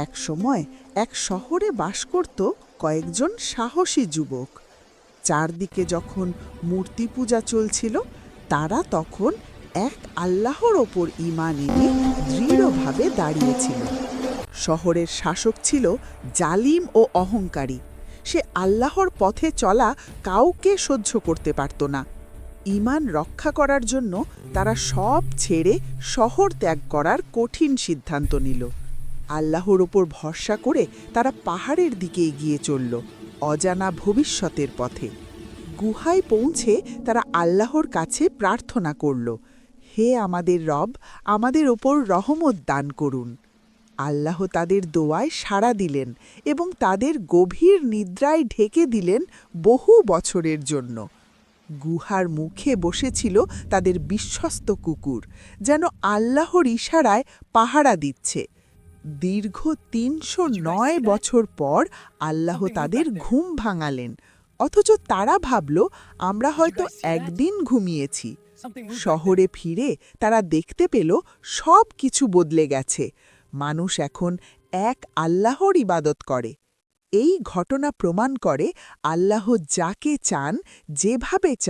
এক সময় এক শহরে বাস করত কয়েকজন সাহসী যুবক। চারদিকে যখন মূর্তি পূজা চলছিল, তারা তখন এক আল্লাহর ওপর ঈমান এনে দৃঢ়ভাবে দাঁড়িয়েছিল। শহরের শাসক ছিল জালিম ও অহংকারী। সে আল্লাহর পথে চলা কাউকে সহ্য করতে পারত না। ঈমান রক্ষা করার জন্য তারা সব ছেড়ে শহর ত্যাগ করার কঠিন সিদ্ধান্ত নিল। আল্লাহর ওপর ভরসা করে তারা পাহাড়ের দিকে এগিয়ে চলল, অজানা ভবিষ্যতের পথে। গুহায় পৌঁছে তারা আল্লাহর কাছে প্রার্থনা করল, হে আমাদের রব, আমাদের ওপর রহমত দান করুন। আল্লাহ তাদের দোয়ায় সাড়া দিলেন এবং তাদের গভীর নিদ্রায় ঢেকে দিলেন বহু বছরের জন্য। গুহার মুখে বসেছিল তাদের বিশ্বস্ত কুকুর, যেন আল্লাহর ইশারায় পাহারা দিচ্ছে। দীর্ঘ ৩০৯ বছর পর আল্লাহ তাদের ঘুম ভাঙালেন, অথচ তারা ভাবল আমরা হয়তো একদিন ঘুমিয়েছি। শহরে ফিরে তারা দেখতে পেল সব কিছু বদলে গেছে। মানুষ এখন এক আল্লাহর ইবাদত করে। এই ঘটনা প্রমাণ করে আল্লাহ যাকে চান, যেভাবে চান